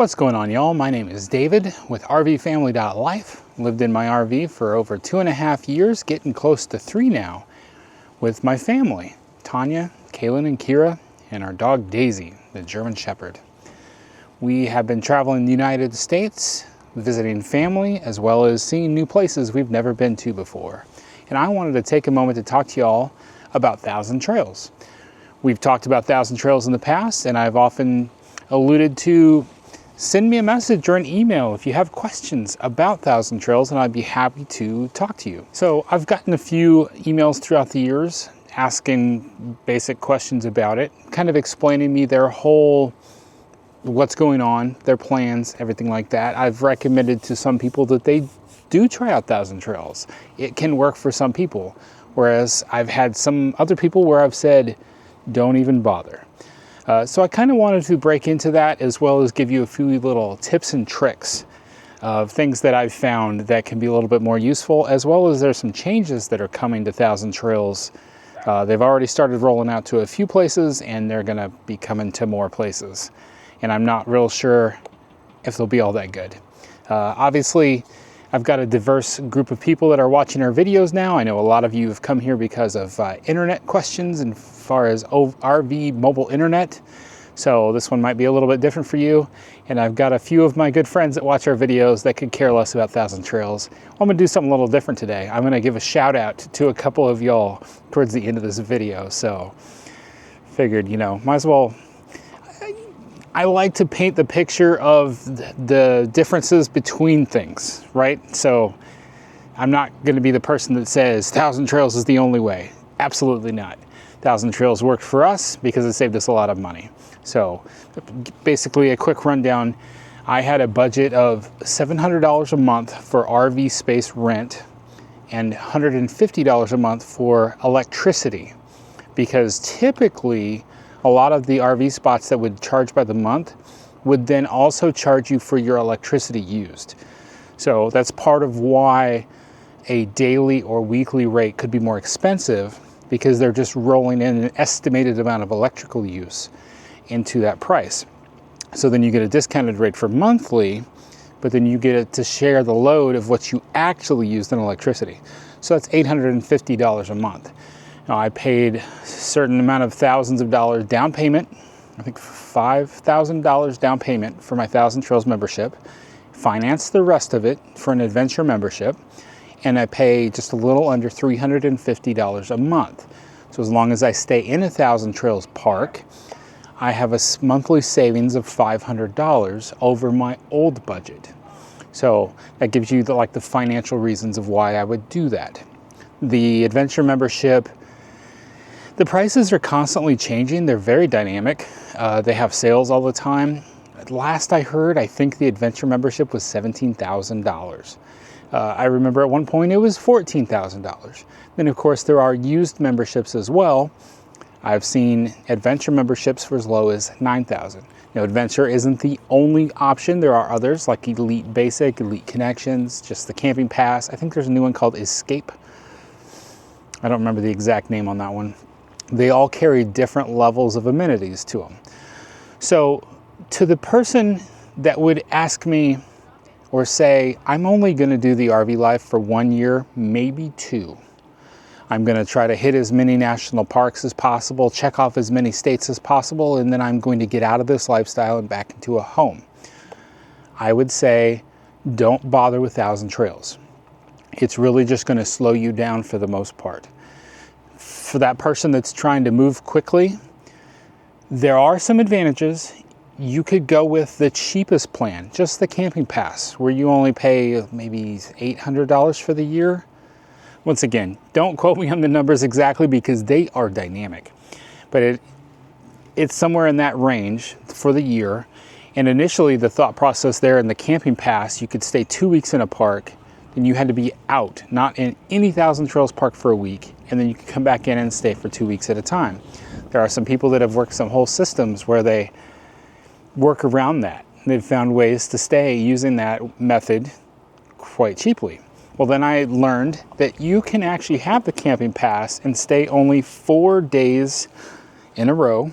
What's going on, y'all? My name is David with RV Family.Life. Lived in my RV for over 2.5 years, getting close to 3 now, with my family, Tanya, Kaylin, and Kira, and our dog Daisy, the German Shepherd. We have been traveling the United States, visiting family, as well as seeing new places we've never been to before. And I wanted to take a moment to talk to y'all about Thousand Trails. We've talked about Thousand Trails in the past, and I've often alluded to send me a message or an email if you have questions about Thousand Trails, and I'd be happy to talk to you. So I've gotten a few emails throughout the years asking basic questions about it, kind of explaining me their whole what's going on, their plans, everything like that. I've recommended to some people that they do try out Thousand Trails. It can work for some people, whereas I've had some other people where I've said, don't even bother. So I kind of wanted to break into that, as well as give you a few little tips and tricks of things that I've found that can be a little bit more useful, as well as there's some changes that are coming to Thousand Trails. They've already started rolling out to a few places, and they're going to be coming to more places. And I'm not real sure if they'll be all that good. Obviously, I've got a diverse group of people that are watching our videos now. I know a lot of you have come here because of internet questions and as far as RV mobile internet. So this one might be a little bit different for you. And I've got a few of my good friends that watch our videos that could care less about Thousand Trails. I'm gonna do something a little different today. I'm gonna give a shout out to a couple of y'all towards the end of this video. So figured, might as well. I like to paint the picture of the differences between things, right? So I'm not going to be the person that says Thousand Trails is the only way. Absolutely not. Thousand Trails worked for us because it saved us a lot of money. So basically a quick rundown. I had a budget of $700 a month for RV space rent and $150 a month for electricity, because typically a lot of the RV spots that would charge by the month would then also charge you for your electricity used. So that's part of why a daily or weekly rate could be more expensive, because they're just rolling in an estimated amount of electrical use into that price. So then you get a discounted rate for monthly, but then you get it to share the load of what you actually used in electricity. So that's $850 a month. Now, I paid a certain amount of thousands of dollars down payment, I think $5,000 down payment for my Thousand Trails membership, financed the rest of it for an adventure membership, and I pay just a little under $350 a month. So as long as I stay in a Thousand Trails park, I have a monthly savings of $500 over my old budget. So that gives you the financial reasons of why I would do that. The adventure membership, the prices are constantly changing. They're very dynamic. They have sales all the time. Last I heard, I think the adventure membership was $17,000. I remember at one point it was $14,000. Then of course there are used memberships as well. I've seen adventure memberships for as low as $9,000. Adventure isn't the only option. There are others like Elite Basic, Elite Connections, just the camping pass. I think there's a new one called Escape. I don't remember the exact name on that one. They all carry different levels of amenities to them. So to the person that would ask me or say, I'm only going to do the RV life for 1 year, maybe 2. I'm going to try to hit as many national parks as possible, check off as many states as possible, and then I'm going to get out of this lifestyle and back into a home. I would say, don't bother with Thousand Trails. It's really just going to slow you down for the most part. For that person that's trying to move quickly, there are some advantages. You could go with the cheapest plan, just the camping pass, where you only pay maybe $800 for the year. Once again, don't quote me on the numbers exactly because they are dynamic, but it's somewhere in that range for the year. And initially the thought process there in the camping pass, you could stay 2 weeks in a park, then you had to be out, not in any Thousand Trails park for a week, and then you could come back in and stay for 2 weeks at a time. There are some people that have worked some whole systems where they work around that. They've found ways to stay using that method quite cheaply. Well, then I learned that you can actually have the camping pass and stay only 4 days in a row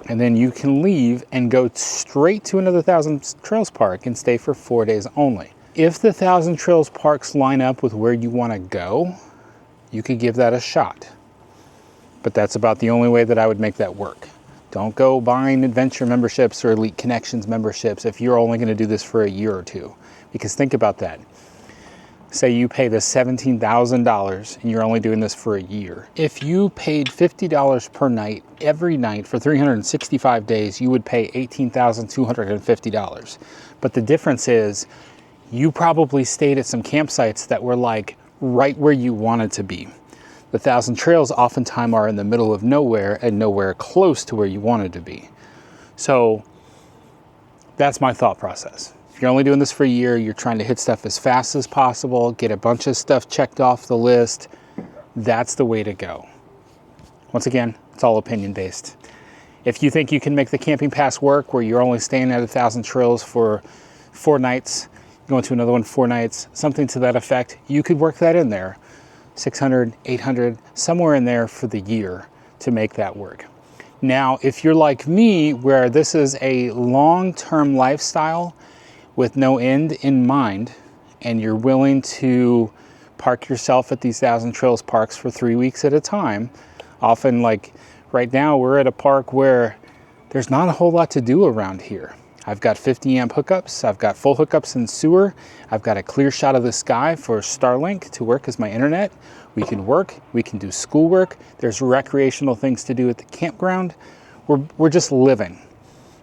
And then you can leave and go straight to another Thousand Trails park and stay for 4 days only. If the Thousand Trails parks line up with where you want to go, you could give that a shot. But that's about the only way that I would make that work. Don't go buying adventure memberships or Elite Connections memberships if you're only going to do this for a year or two. Because think about that. Say you pay the $17,000 and you're only doing this for a year. If you paid $50 per night every night for 365 days, you would pay $18,250. But the difference is you probably stayed at some campsites that were like right where you wanted to be. The Thousand Trails oftentimes are in the middle of nowhere and nowhere close to where you wanted to be. So that's my thought process. If you're only doing this for a year, you're trying to hit stuff as fast as possible, get a bunch of stuff checked off the list, that's the way to go. Once again, it's all opinion based. If you think you can make the camping pass work where you're only staying at 1,000 Trails for 4 nights, going to another one 4 nights, something to that effect, you could work that in there. 600, 800, somewhere in there for the year to make that work. Now, if you're like me, where this is a long-term lifestyle with no end in mind, and you're willing to park yourself at these Thousand Trails parks for 3 weeks at a time, often like right now we're at a park where there's not a whole lot to do around here. I've got 50 amp hookups, I've got full hookups in sewer, I've got a clear shot of the sky for Starlink to work as my internet. We can work, we can do schoolwork, there's recreational things to do at the campground. We're just living.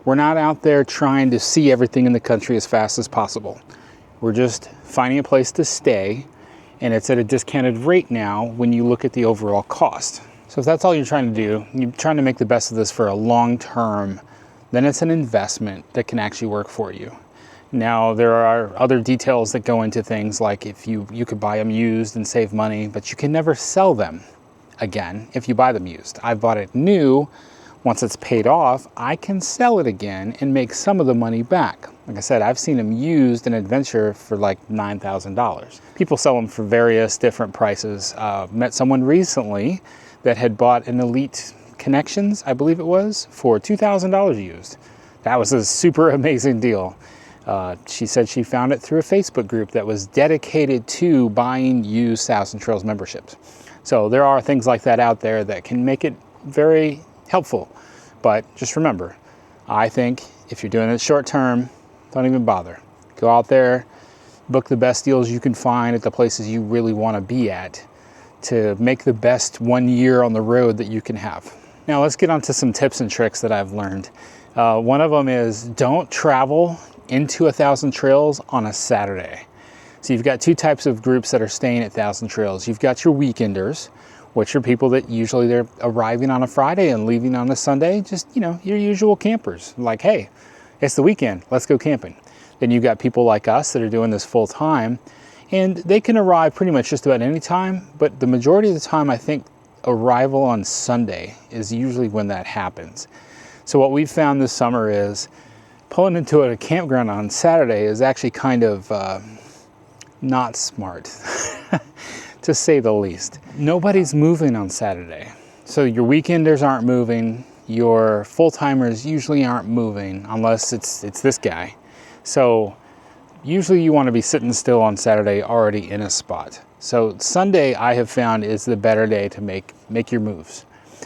We're not out there trying to see everything in the country as fast as possible. We're just finding a place to stay, and it's at a discounted rate now when you look at the overall cost. So if that's all you're trying to do, you're trying to make the best of this for a long term, then it's an investment that can actually work for you. Now, there are other details that go into things like if you could buy them used and save money, but you can never sell them again if you buy them used. I bought it new. Once it's paid off, I can sell it again and make some of the money back. Like I said, I've seen them used in adventure for like $9,000. People sell them for various different prices. Met someone recently that had bought an Elite Connections, I believe it was, for $2,000 used. That was a super amazing deal. She said she found it through a Facebook group that was dedicated to buying used Thousand Trails memberships. So there are things like that out there that can make it very helpful. But just remember, I think if you're doing it short term, don't even bother. Go out there, book the best deals you can find at the places you really want to be at to make the best 1 year on the road that you can have. Now let's get on to some tips and tricks that I've learned. One of them is don't travel into 1,000 Trails on a Saturday. So you've got 2 types of groups that are staying at 1,000 Trails. You've got your weekenders, which are people that usually they're arriving on a Friday and leaving on a Sunday, just, your usual campers. Like, hey, it's the weekend, let's go camping. Then you've got people like us that are doing this full time, and they can arrive pretty much just about any time, but the majority of the time, I think arrival on Sunday is usually when that happens. So what we've found this summer is pulling into a campground on Saturday is actually kind of not smart. To say the least. Nobody's moving on Saturday. So your weekenders aren't moving, your full-timers usually aren't moving unless it's this guy. So usually you want to be sitting still on Saturday already in a spot. So Sunday I have found is the better day to make your moves.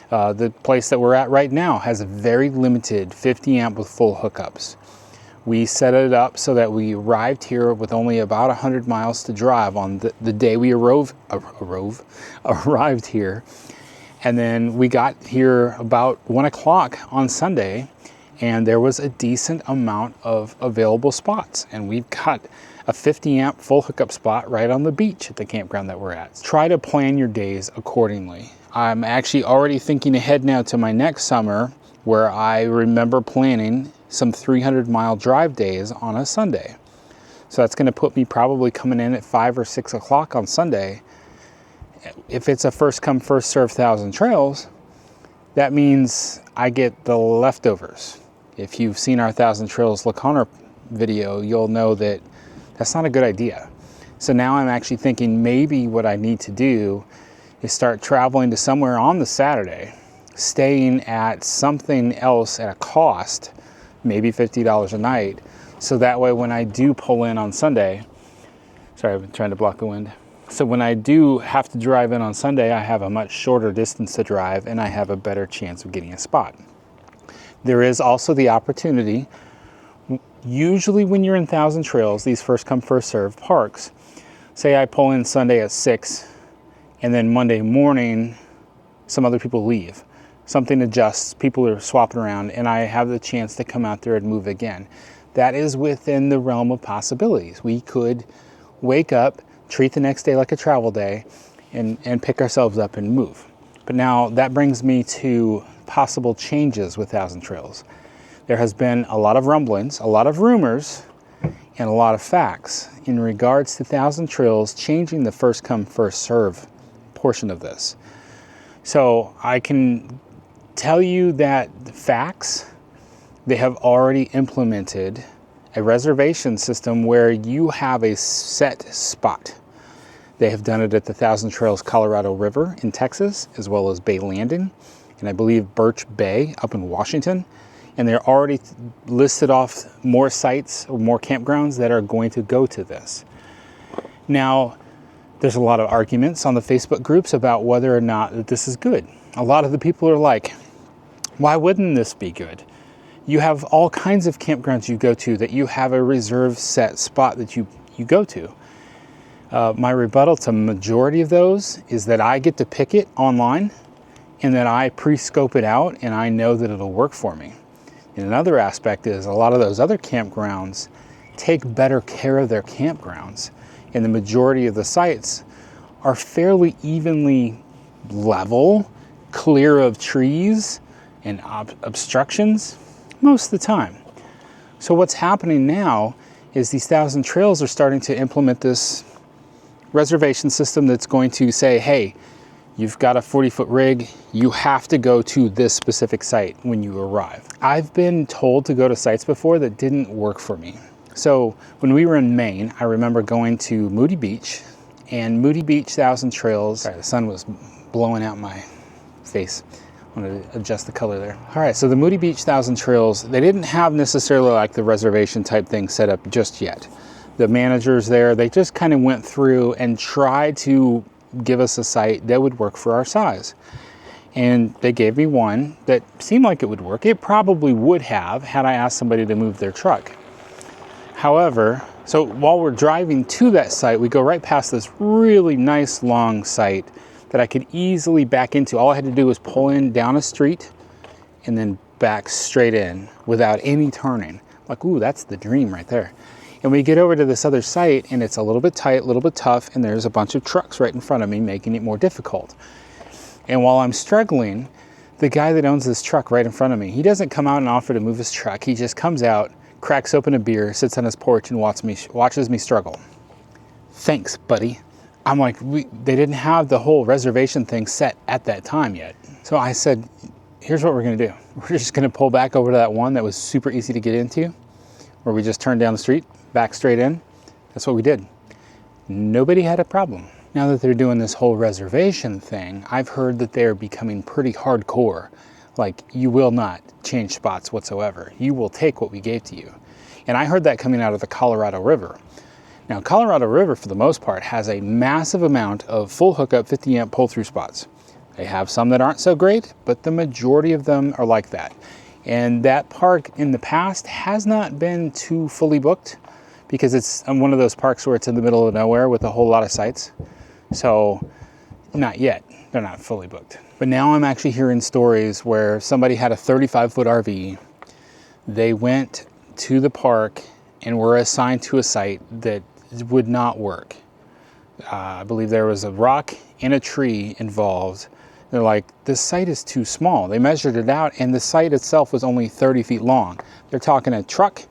The place that we're at right now has a very limited 50 amp with full hookups. We set it up so that we arrived here with only about 100 miles to drive on the day we arrived here. And then we got here about 1 o'clock on Sunday, and there was a decent amount of available spots. And we've got a 50 amp full hookup spot right on the beach at the campground that we're at. Try to plan your days accordingly. I'm actually already thinking ahead now to my next summer, where I remember planning some 300-mile drive days on a Sunday. So that's going to put me probably coming in at 5 or 6 o'clock on Sunday. If it's a first come, first served 1,000 Trails, that means I get the leftovers. If you've seen our 1,000 Trails LaConner video, you'll know that that's not a good idea. So now I'm actually thinking maybe what I need to do is start traveling to somewhere on the Saturday staying at something else at a cost, maybe $50 a night. So that way when I do pull in on Sunday, sorry, I've been trying to block the wind. So when I do have to drive in on Sunday, I have a much shorter distance to drive and I have a better chance of getting a spot. There is also the opportunity, usually when you're in Thousand Trails, these first come first serve parks, say I pull in Sunday at 6 and then Monday morning, some other people leave. Something adjusts, people are swapping around, and I have the chance to come out there and move again. That is within the realm of possibilities. We could wake up, treat the next day like a travel day, and pick ourselves up and move. But now that brings me to possible changes with Thousand Trails. There has been a lot of rumblings, a lot of rumors, and a lot of facts in regards to Thousand Trails changing the first come first serve portion of this. So I can tell you that the facts, they have already implemented a reservation system where you have a set spot. They have done it at the Thousand Trails Colorado River in Texas, as well as Bay Landing, and I believe Birch Bay up in Washington. And they're already listed off more sites or more campgrounds that are going to go to this. Now, there's a lot of arguments on the Facebook groups about whether or not this is good. A lot of the people are like, why wouldn't this be good? You have all kinds of campgrounds you go to that you have a reserved set spot that you go to. My rebuttal to majority of those is that I get to pick it online and that I pre-scope it out and I know that it'll work for me. And another aspect is a lot of those other campgrounds take better care of their campgrounds, and the majority of the sites are fairly evenly level, clear of trees and obstructions most of the time. So what's happening now is these Thousand Trails are starting to implement this reservation system that's going to say, hey, you've got a 40-foot rig, you have to go to this specific site when you arrive. I've been told to go to sites before that didn't work for me. So when we were in Maine, I remember going to Moody Beach, and Moody Beach Thousand Trails, sorry, the sun was blowing out my face. I wanted to adjust the color there. All right, so the Moody Beach Thousand Trails, they didn't have necessarily like the reservation type thing set up just yet. The managers there, they just kind of went through and tried to give us a site that would work for our size. And they gave me one that seemed like it would work. It probably would have had I asked somebody to move their truck. However, so while we're driving to that site, we go right past this really nice long site that I could easily back into. All I had to do was pull in down a street and then back straight in without any turning. Like, ooh, that's the dream right there. And we get over to this other site and it's a little bit tight, a little bit tough, and there's a bunch of trucks right in front of me making it more difficult. And while I'm struggling, the guy that owns this truck right in front of me, he doesn't come out and offer to move his truck. He just comes out, cracks open a beer, sits on his porch and watches me struggle. Thanks, buddy. I'm like, they didn't have the whole reservation thing set at that time yet. So I said, here's what we're gonna do. We're just gonna pull back over to that one that was super easy to get into, where we just turned down the street, back straight in. That's what we did. Nobody had a problem. Now that they're doing this whole reservation thing, I've heard that they're becoming pretty hardcore. Like, you will not change spots whatsoever. You will take what we gave to you. And I heard that coming out of the Colorado River. Now, Colorado River, for the most part, has a massive amount of full hookup 50 amp pull-through spots. They have some that aren't so great, but the majority of them are like that. And that park in the past has not been too fully booked because it's one of those parks where it's in the middle of nowhere with a whole lot of sites. So not yet, they're not fully booked. But now I'm actually hearing stories where somebody had a 35-foot RV. They went to the park and were assigned to a site that would not work. I believe there was a rock and a tree involved. They're like, this site is too small. They measured it out and the site itself was only 30 feet long. They're talking a truck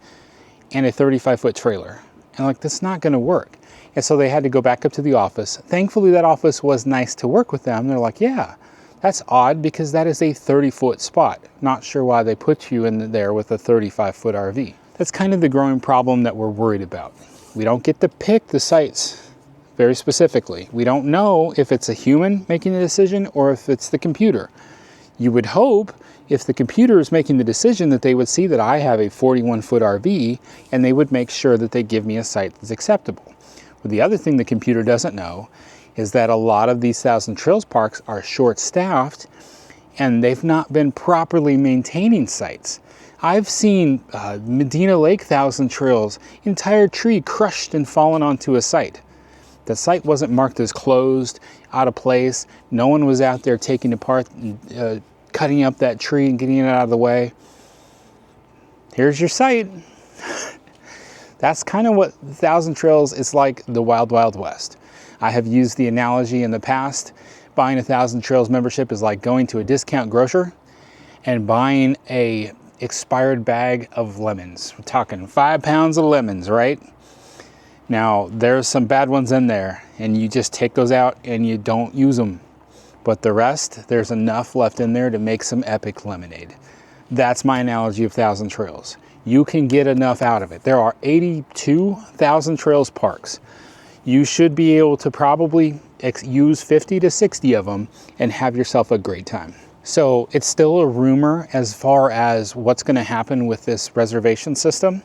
and a 35-foot trailer. And like, that's not gonna work. And so they had to go back up to the office. Thankfully, that office was nice to work with them. They're like, yeah, that's odd because that is a 30-foot spot. Not sure why they put you in there with a 35-foot RV. That's kind of the growing problem that we're worried about. We don't get to pick the sites very specifically. We don't know if it's a human making the decision or if it's the computer. You would hope if the computer is making the decision that they would see that I have a 41-foot RV and they would make sure that they give me a site that's acceptable. But the other thing the computer doesn't know is that a lot of these Thousand Trails parks are short-staffed and they've not been properly maintaining sites. I've seen Medina Lake Thousand Trails, entire tree crushed and fallen onto a site. The site wasn't marked as closed, out of place. No one was out there taking apart, cutting up that tree and getting it out of the way. Here's your site. That's kind of what Thousand Trails is like, the Wild Wild West. I have used the analogy in the past. Buying a Thousand Trails membership is like going to a discount grocer and buying a expired bag of lemons. We're talking 5 pounds of lemons, right? Now, there's some bad ones in there, and you just take those out and you don't use them. But the rest, there's enough left in there to make some epic lemonade. That's my analogy of Thousand Trails. You can get enough out of it. There are 82 Thousand Trails parks. You should be able to probably use 50 to 60 of them and have yourself a great time. So it's still a rumor as far as what's going to happen with this reservation system.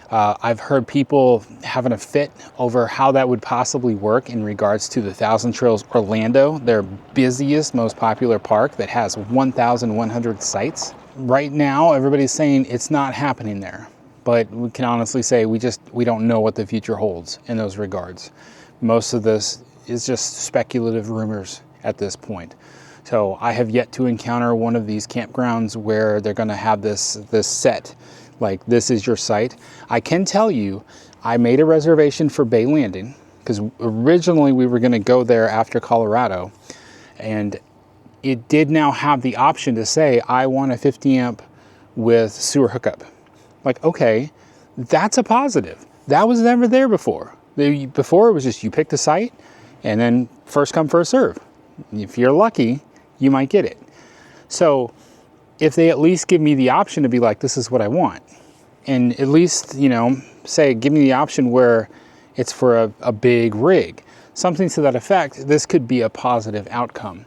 I've heard people having a fit over how that would possibly work in regards to the Thousand Trails Orlando, their busiest, most popular park that has 1,100 sites. Right now, everybody's saying it's not happening there, but we can honestly say we don't know what the future holds in those regards. Most of this is just speculative rumors at this point. So I have yet to encounter one of these campgrounds where they're going to have this set, like this is your site. I can tell you, I made a reservation for Bay Landing because originally we were going to go there after Colorado, and it did now have the option to say, I want a 50 amp with sewer hookup. Like, okay, that's a positive. That was never there before. Before it was just you pick the site and then first come, first serve. If you're lucky, you might get it. So if they at least give me the option to be like, this is what I want, and at least, say, give me the option where it's for a big rig, something to that effect, this could be a positive outcome.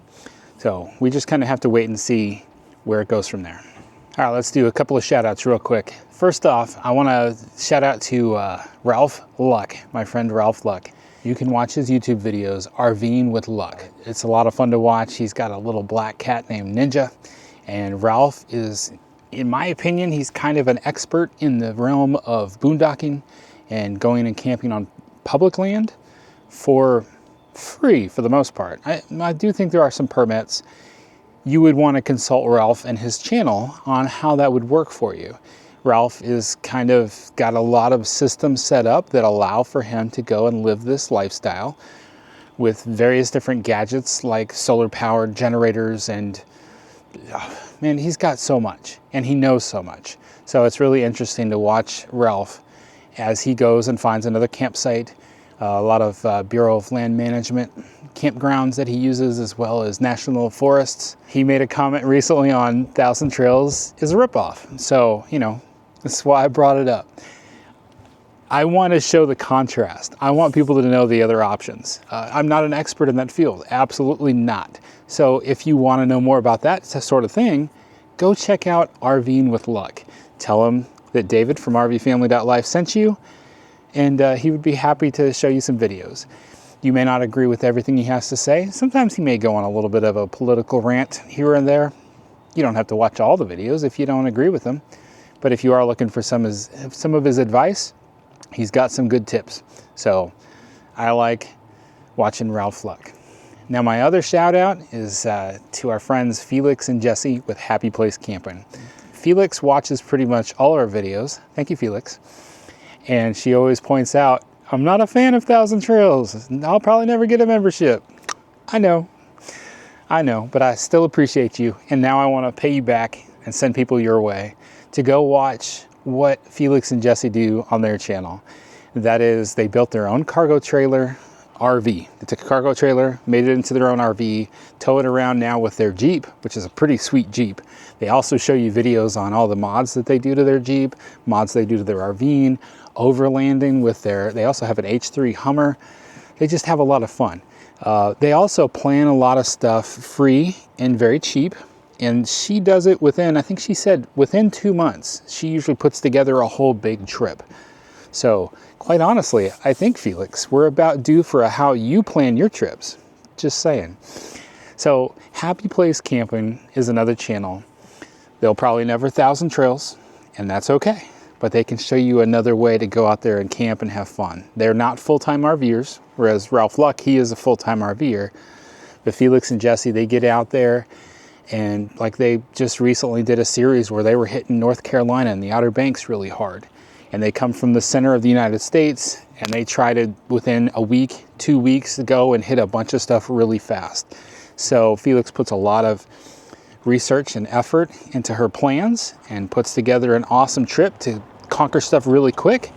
So we just kind of have to wait and see where it goes from there. All right, let's do a couple of shout outs real quick. First off, I want to shout out to Ralph Luck, my friend Ralph Luck. You can watch his YouTube videos, RV'ing with Luck. It's a lot of fun to watch. He's got a little black cat named Ninja, and Ralph is, in my opinion, he's kind of an expert in the realm of boondocking and going and camping on public land for free for the most part. I do think there are some permits. You would want to consult Ralph and his channel on how that would work for you. Ralph is kind of got a lot of systems set up that allow for him to go and live this lifestyle with various different gadgets like solar powered generators, and man, he's got so much and he knows so much. So it's really interesting to watch Ralph as he goes and finds another campsite, a lot of Bureau of Land Management campgrounds that he uses, as well as national forests. He made a comment recently on Thousand Trails is a ripoff. So, that's why I brought it up. I want to show the contrast. I want people to know the other options. I'm not an expert in that field, absolutely not. So if you want to know more about that sort of thing, go check out RVing with Luck. Tell him that David from RV Family.Life sent you, and he would be happy to show you some videos. You may not agree with everything he has to say. Sometimes he may go on a little bit of a political rant here and there. You don't have to watch all the videos if you don't agree with him. But if you are looking for some of his advice, he's got some good tips. So I like watching Ralph Luck. Now my other shout out is to our friends Felix and Jesse with Happy Place Camping. Felix watches pretty much all our videos. Thank you, Felix. And she always points out, I'm not a fan of Thousand Trails. I'll probably never get a membership. I know, but I still appreciate you. And now I want to pay you back and send people your way to go watch what Felix and Jesse do on their channel. That is, they built their own cargo trailer RV. They took a cargo trailer, made it into their own RV, tow it around now with their Jeep, which is a pretty sweet Jeep. They also show you videos on all the mods that they do to their Jeep, mods they do to their RVing, overlanding with they also have an H3 Hummer. They just have a lot of fun. They also plan a lot of stuff free and very cheap. And she does it within, I think she said within 2 months. She usually puts together a whole big trip. So quite honestly, I think, Felix, we're about due for a how you plan your trips. Just saying. So Happy Place Camping is another channel. They'll probably never 1,000 trails, and that's okay. But they can show you another way to go out there and camp and have fun. They're not full-time RVers, whereas Ralph Luck, he is a full-time RVer. But Felix and Jesse, they get out there, and like they just recently did a series where they were hitting North Carolina and the Outer Banks really hard. And they come from the center of the United States, and they try to, within a week, 2 weeks, go and hit a bunch of stuff really fast. So Felix puts a lot of research and effort into her plans and puts together an awesome trip to conquer stuff really quick.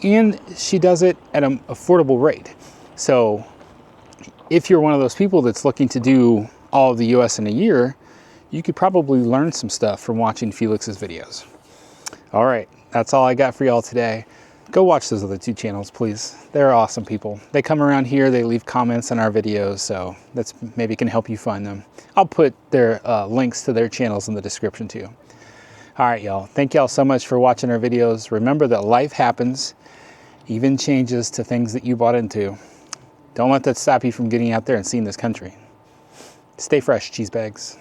And she does it at an affordable rate. So if you're one of those people that's looking to do all of the US in a year, you could probably learn some stuff from watching Felix's videos. All right, that's all I got for y'all today. Go watch those other 2 channels, please. They're awesome people. They come around here, they leave comments on our videos, so that's maybe can help you find them. I'll put their links to their channels in the description too. All right, y'all. Thank y'all so much for watching our videos. Remember that life happens, even changes to things that you bought into. Don't let that stop you from getting out there and seeing this country. Stay fresh, cheese bags.